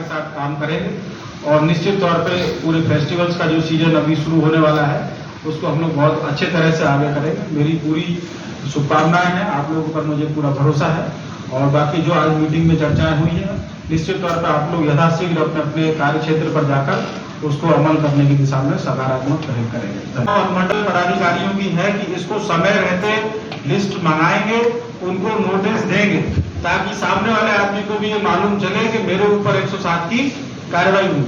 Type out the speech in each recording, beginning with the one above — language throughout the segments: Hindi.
के साथ काम करेंगे और निश्चित तौर पे पूरे फेस्टिवल्स का जो सीजन अभी शुरू होने वाला है उसको हम लोग बहुत अच्छे तरह से आगे करेंगे। मेरी पूरी शुभकामनाएं हैं, आप लोगों पर मुझे पूरा भरोसा है और बाकी जो आज मीटिंग में चर्चाएं हुई हैं निश्चित तौर पर आप लोग यथाशीघ्र अपने अपने कार्य क्षेत्र पर जाकर उसको अमल करने की दिशा में सकारात्मक पहल करेंगे। और मंडल पदाधिकारियों की है कि इसको समय रहते लिस्ट मंगाएंगे, उनको नोटिस देंगे ताकि सामने वाले आदमी को भी ये मालूम चले कि मेरे ऊपर 107 की कार्रवाई हुई।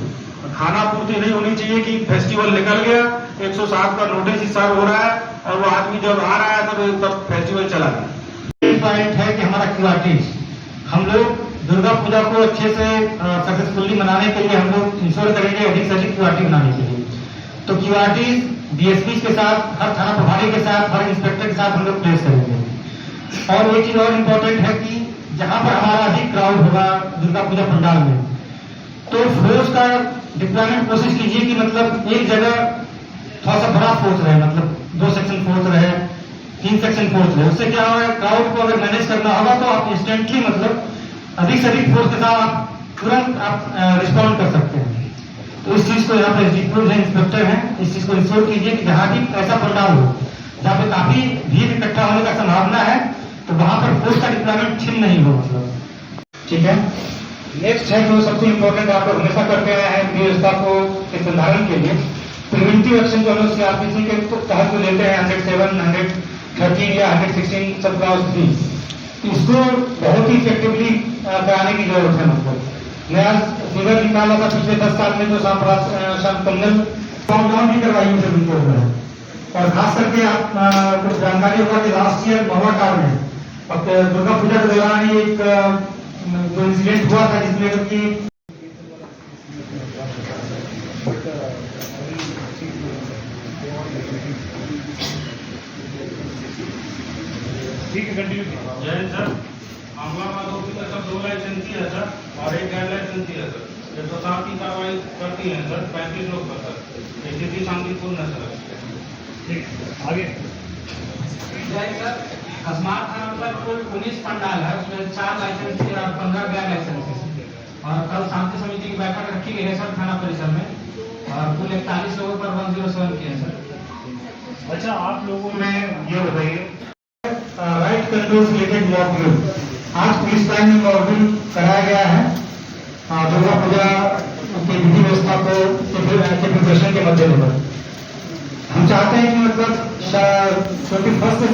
खाना पूर्ति नहीं होनी चाहिए कि फेस्टिवल निकल गया, 107 का नोटिस ही सर्व हो रहा है और वो आदमी जब आ रहा है तब फेस्टिवल चला गया। पॉइंट है कि हमारा क्यूआरटीज हम लोग दुर्गा पूजा को अच्छे से सक्सेसफुली मनाने के लिए हम लोग इंश्योर करेंगे अधिक से अधिक क्यूआरटी बनाने के लिए। तो क्यूआरटीज डीएसपी के साथ, हर थाना प्रभारी के साथ, हर इंस्पेक्टर के साथ हम लोग प्लेस करेंगे। और एक चीज और इम्पोर्टेंट है कि जहां पर हमारा अधिक क्राउड होगा दुर्गा पूजा पंडाल में, तो फोर्स का डिप्लॉयमेंट कोशिश कीजिए कि मतलब एक जगह थोड़ा सा बड़ा फोर्स रहे, मतलब 2 सेक्शन फोर्स रहे, 3 सेक्शन फोर्स रहे। उससे क्या होगा, क्राउड को अगर मैनेज करना होगा तो आप इंस्टेंटली मतलब अधिक से अधिक फोर्स के साथ आप तुरंत आप रिस्पॉन्ड कर सकते हैं। तो इस चीज को यहाँ पर एसडीपीओ हैं, इंस्पेक्टर हैं, इस चीज को इंश्योर कीजिए कि जहाँ भी ऐसा पंडाल हो जहाँ पे काफी भीड़ इकट्ठा होने का संभावना है तो वहां पर फोर्स का डिप्लॉयमेंट छिन नहीं हो, मतलब ठीक है। नेक्स्ट है जो सबसे इम्पोर्टेंट आप लोग हमेशा करते आए हैं व्यवस्था को के संधारण के लिए प्रिवेंटिव एक्शन जो हम लोग सीआरपीसी के तहत जो लेते हैं 107, 113 या 116 सब क्लास 3, इसको बहुत ही इफेक्टिवली कराने की जरूरत है। मतलब नया फिगर निकाला था पिछले 10 साल में जो संपन्न काउंटडाउन भी करवाई उनसे बिल्कुल है। और खास करके आप कुछ जानकारी होगा कि लास्ट ईयर महुआटाल में दुर्गा पूजा के दौरान ही एक जो इंसिडेंट हुआ था जिसमें कि ठीक है, कंटिन्यू जय हिंद सर। मामला आरोपी का सब 2 लाइसेंसी है सर और 1 गैर लाइसेंसी है सर। 107 की कार्रवाई करती है सर, 35 लोग पर सर, स्थिति शांतिपूर्ण है सर। ठीक, आगे जय सर। खसमार थाना पर कुल 19 पंडाल है, उसमें 4 लाइसेंसी और 15 गैर लाइसेंसी। और कल शांति समिति की बैठक रखी गई है सर थाना परिसर में और कुल 41 लोगों पर 107 किए हैं सर। अच्छा, आप लोगों में ये बताइए राइट कंट्रोल से रिलेटेड मॉड्यूल आज पुलिस लाइन में मॉड्यूल कराया गया है दुर्गा पूजा की विधि व्यवस्था को प्रिपरेशन के मद्देनजर। हम चाहते हैं कि मतलब 21 से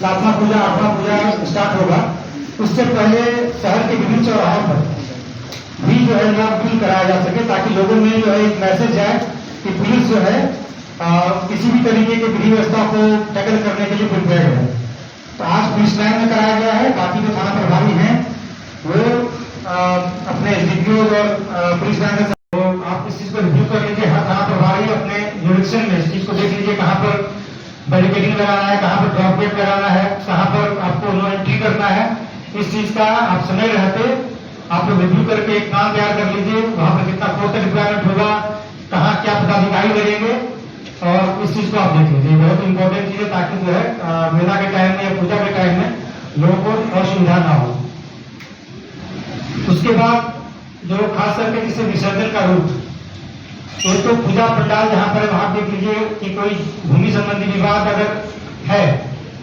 7वां पूजा 8वां पूजा स्टार्ट होगा, उससे पहले शहर के विभिन्न चौराहों पर भी जो है मॉड्यूल कराया जा सके ताकि लोगों में जो है एक मैसेज जाए कि पुलिस जो है किसी भी तरीके की विधि व्यवस्था को टैकल करने के लिए प्रिपेयर्ड है। तो आज पुलिस लाइन में कराया गया है, बाकी जो थाना प्रभारी हैं वो अपने एसडीपीओ और पुलिस लाइन में तो आप इस चीज को रिव्यू कर लीजिए। हर थाना प्रभारी अपने जुरिडिक्शन में इस चीज को देख लीजिए कहाँ पर बैरिकेडिंग लगाना है, कहाँ पर ड्रॉप गेट लगाना है, कहाँ पर आपको नो एंट्री करना है। इस चीज का आप समय रहते आप लोग रिव्यू करके एक प्लान तैयार कर लीजिए, वहां पर कितना फोर्स का डिप्लॉयमेंट होगा, कहाँ क्या पदाधिकारी लगेंगे और इस चीज को आप देख लीजिए। बहुत इंपॉर्टेंट चीज है ताकि जो है मेला के टाइम में या पूजा के टाइम में लोगों को असुविधा ना हो। उसके बाद जो खास करके जिससे विसर्जन का रूट, एक तो पूजा पंडाल जहाँ पर वहां देख लीजिए कि कोई भूमि संबंधी विवाद अगर है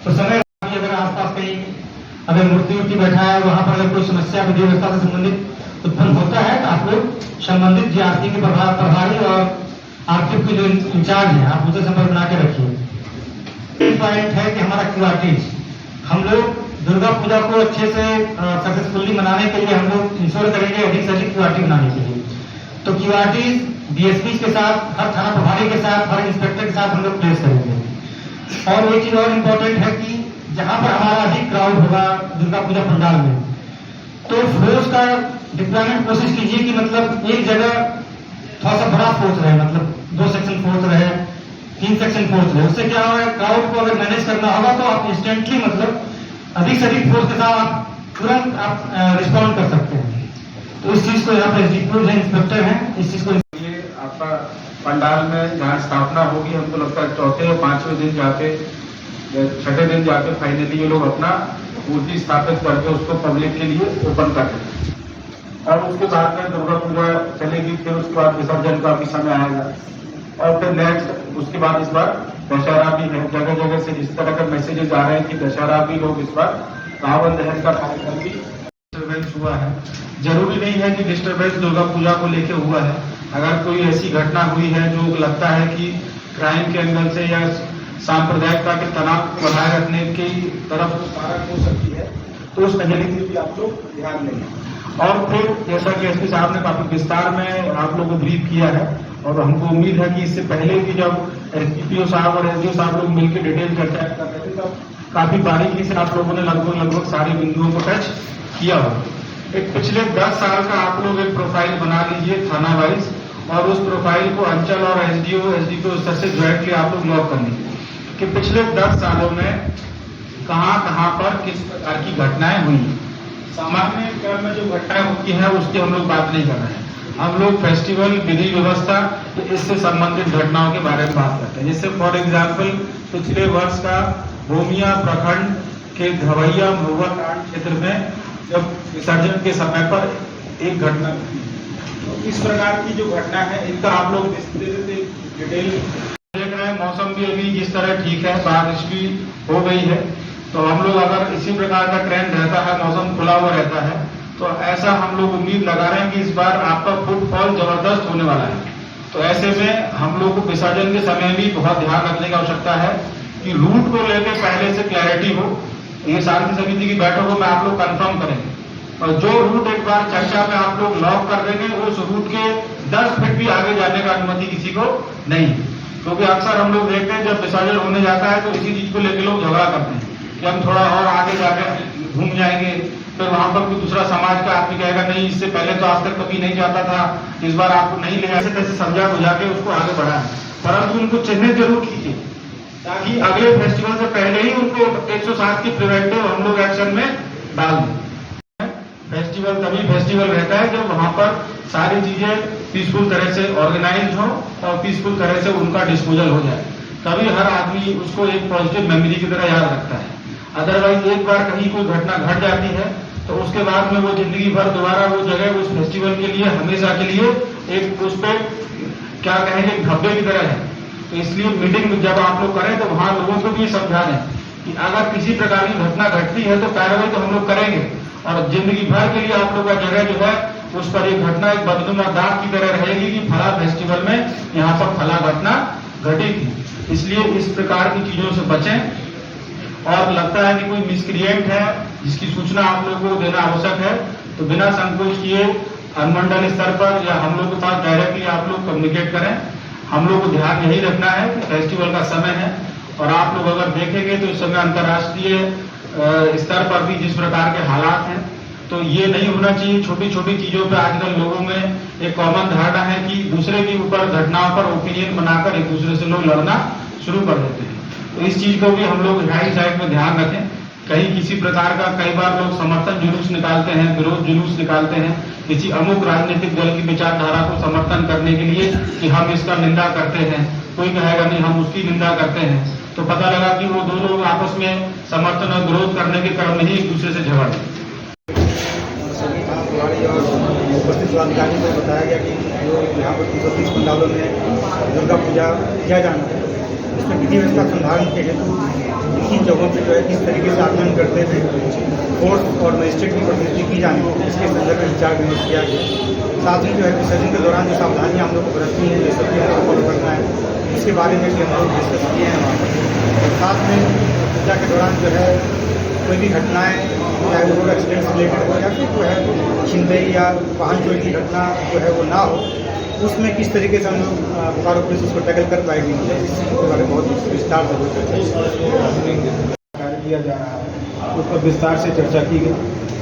तो समय अगर आसपास कहीं अगर मूर्ति उर्ति बैठा है वहां पर अगर कोई समस्या विधि व्यवस्था से संबंधित उत्पन्न होता है तो आप लोग संबंधित जीआरपी के प्रभारी और आरपीएफ के जो इंचार्ज है आप उनसे संपर्क बना के रखिए। पॉइंट है कि हमारा क्यूआरटीज हम लोग दुर्गा पूजा को अच्छे से सक्सेसफुली मनाने के लिए हम लोग इंश्योर करेंगे अधिक से अधिक क्यूआरटी बनाने के लिए। तो क्यूआरटीज डीएसपी के साथ, हर थाना प्रभारी के साथ, हर इंस्पेक्टर के साथ हम लोग प्लेस करेंगे। और एक चीज और इम्पोर्टेंट है कि जहां पर हमारा अधिक क्राउड होगा दुर्गा पूजा पंडाल में, तो फोर्स का डिप्लॉयमेंट कोशिश कीजिए कि मतलब एक जगह थोड़ा सा बड़ा फोर्स रहे, मतलब 2 सेक्शन फोर्स रहे, 3 सेक्शन फोर्स रहे। उससे क्या होगा, क्राउड को अगर मैनेज करना होगा तो आप इंस्टेंटली मतलब अधिक से अधिक फोर्स के साथ आप तुरंत आप रिस्पॉन्ड कर सकते हैं। तो इस चीज को यहाँ पर एसडीपीओ हैं, इंस्पेक्टर हैं, इस चीज को ये आपका पंडाल में जहाँ स्थापना होगी हमको लगता है 4थे और 5वें दिन जाके या 6ठे दिन जाके फाइनली ये लोग अपना मूर्ति स्थापित करके उसको पब्लिक के लिए ओपन कर दें। और उसके बाद में दुर्गा पूजा चलेगी, फिर उसके बाद विसर्जन का भी समय आएगा, और फिर नेक्स्ट उसके बाद इस बार दशहरा भी है। जगह जगह से इस तरह के मैसेजेस आ रहे हैं कि दशहरा भी लोग इस बार रावण दहन का कार्यक्रम भी डिस्टर्बेंस हुआ है। जरूरी नहीं है कि डिस्टर्बेंस दुर्गा पूजा को लेके हुआ है। अगर कोई ऐसी घटना हुई है जो लगता है कि क्राइम के एंगल से या सांप्रदायिकता के तनाव को बनाए रखने की तरफ कारक हो सकती है, तो उस नजरिए से भी आप लोग ध्यान देंगे। और फिर जैसा कि एसपी साहब ने काफी विस्तार में आप लोगों को ब्रीफ किया है, और हमको उम्मीद है कि इससे पहले भी जब एसडीपीओ साहब और एसडीओ साहब लोग मिलकर डिटेल चर्चा कर रहे थे, तब काफी बारीकी से आप लोगों ने लगभग सारे बिंदुओं को टच किया हो। एक पिछले 10 साल का आप लोग एक प्रोफाइल बना लीजिए थाना वाइज, और उस प्रोफाइल को अंचल और एसडीपीओ स्तर से ज्वाइंटली आप लोग लॉक कर लीजिए कि पिछले 10 सालों में कहां पर किस प्रकार की घटनाएं हुई। सामान्य क्रम में जो घटनाएं होती हैं उसकी हम लोग बात नहीं कर रहे हैं, हम लोग फेस्टिवल, विधि व्यवस्था, इससे संबंधित घटनाओं के बारे में बात करते हैं। जैसे फॉर एग्जाम्पल पिछले वर्ष का भूमिया प्रखंड के धवैया महुआ कांड क्षेत्र में जब विसर्जन के समय पर एक घटना घटी, तो इस प्रकार की जो घटना है इनका आप लोग डिटेल देख रहे हैं। मौसम भी अभी जिस तरह ठीक है, बारिश भी हो गई है, तो हम लोग अगर इसी प्रकार का ट्रेंड रहता है, मौसम खुला हुआ रहता है, तो ऐसा हम लोग उम्मीद लगा रहे हैं कि इस बार आपका फुटफॉल जबरदस्त होने वाला है। तो ऐसे में हम लोग को विसर्जन के समय भी बहुत ध्यान रखने की आवश्यकता है कि रूट को लेकर पहले से क्लैरिटी हो। ये शांति समिति की बैठकों में आप लोग कंफर्म करेंगे, और जो रूट एक बार चर्चा में आप लोग लॉक कर देंगे, उस रूट के 10 फीट भी आगे जाने का अनुमति किसी को नहीं, क्योंकि अक्सर हम लोग देखते हैं जब विसर्जन होने जाता है तो इसी चीज को लेकर लोग झगड़ा करते हैं कि हम थोड़ा और आगे जाकर घूम जाएंगे, फिर वहां पर कोई दूसरा समाज का आदमी कहेगा नहीं इससे पहले तो आज तक कभी नहीं जाता था, इस बार आपको नहीं ले, ऐसे तैसे समझा बुझा के उसको आगे बढ़ाएं, परंतु उनको चिन्हित जरूर कीजिए ताकि अगले फेस्टिवल से पहले ही उनको 107 की प्रिवेंटिव हम लोग एक्शन में डाल दें। फेस्टिवल तभी फेस्टिवल रहता है जब वहां पर सारी चीजें पीसफुल तरह से ऑर्गेनाइज हो और पीसफुल तरह से उनका डिस्पोजल हो जाए, तभी हर आदमी उसको एक पॉजिटिव मेमोरी की तरह याद रखता है। अदरवाइज एक बार कहीं कोई घटना घट जाती है तो उसके बाद में वो जिंदगी भर दोबारा वो जगह उस फेस्टिवल के लिए हमेशा के लिए एक उस पर क्या कहेंगे धब्बे की तरह है। तो इसलिए मीटिंग जब आप लोग करें तो वहां लोगों को भी समझा दें कि अगर किसी प्रकार की घटना घटती है तो कार्रवाई तो हम लोग करेंगे, और जिंदगी भर के लिए आप लोग का जगह जो है उस पर एक घटना एक बदनुमा दाग की तरह रहेगी कि फला फेस्टिवल में यहाँ पर फला घटना घटी थी। इसलिए इस प्रकार की चीजों से बचें, और लगता है कि कोई मिसक्रिएंट है जिसकी सूचना आप लोगों को देना आवश्यक है तो बिना संकोच किए अनुमंडल स्तर पर या हम लोग के पास डायरेक्टली आप लोग कम्युनिकेट करें। हम लोग को ध्यान यही रखना है कि फेस्टिवल का समय है, और आप लोग अगर देखेंगे तो इस समय अंतर्राष्ट्रीय स्तर पर भी जिस प्रकार के हालात हैं, तो ये नहीं होना चाहिए। छोटी छोटी चीजों पर आजकल लोगों में एक कॉमन धारणा है कि दूसरे के ऊपर घटनाओं पर ओपिनियन बनाकर एक दूसरे से लोग लड़ना शुरू कर देते हैं। तो इस चीज को भी हम लोग राइट साइड में ध्यान रखें। कहीं किसी प्रकार का कई बार लोग समर्थन जुलूस निकालते हैं, विरोध जुलूस निकालते हैं किसी अमुक राजनीतिक दल की विचारधारा को समर्थन करने के लिए कि हम इसका निंदा करते हैं, कोई कहेगा नहीं हम उसकी निंदा करते हैं, तो पता लगा कि वो दो लोग आपस में समर्थन और विरोध करने के क्रम में ही एक दूसरे से झगड़े। सभी थाना प्रभारी और उपस्थित जिलाधिकारी को बताया गया कि जो यहाँ पर 330 पंडालों में दुर्गा पूजा किया जाना है, उसमें विधि व्यवस्था संधारण के हेतु किन जगहों पर जो है किस तरीके से आगमन करते थे, फोर्स और मजिस्ट्रेट की प्रतिनिधि की जानी है, इसके संदर्भ में विचार विमर्श किया गया। साथ ही जो है विसर्जन के दौरान जो सावधानियाँ हम लोग को बरतनी है, ये सब भी हमें फॉलो करना है, इसके बारे में भी हम लोग डिस्कस किए हैं वहाँ पर। और साथ में पूजा के दौरान जो है कोई भी घटनाएँ चाहे वो रोड एक्सीडेंट से रिलेटेड हो या फिर जो है छिनतई या वाहन चोरी की घटना जो है वो ना हो, उसमें किस तरीके से हम लोग बोकारो पुलिस उसको टैकल कर पाएगी, इस चीज़ के बारे में बहुत विस्तार से कार्य किया जा रहा है, उस पर विस्तार से चर्चा की गई,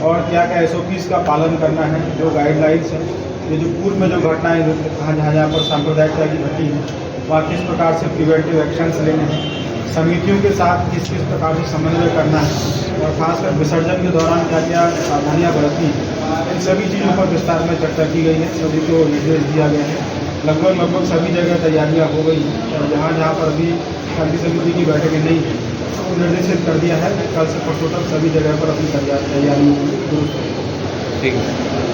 और क्या क्या SOPs का पालन करना है, जो गाइडलाइंस है, ये जो पूर्व में जो घटनाएं जहाँ पर सांप्रदायिकता की घटी है वहाँ किस प्रकार से प्रिवेंटिव एक्शंस लेने हैं, समितियों के साथ किस किस प्रकार से समन्वय करना है, और खासकर विसर्जन के दौरान क्या क्या सावधानियाँ बरतनी है, इन सभी चीज़ों पर विस्तार में चर्चा की गई है। सभी को निर्देश दिया गया है। लगभग सभी जगह तैयारियाँ हो गई हैं, और जहाँ जहाँ पर अभी शांति समिति की बैठकें नहीं है तो निर्देशित कर दिया है कि कल से परसों तक सभी जगह पर अपनी तैयारी दुरुस्त होगी। ठीक है।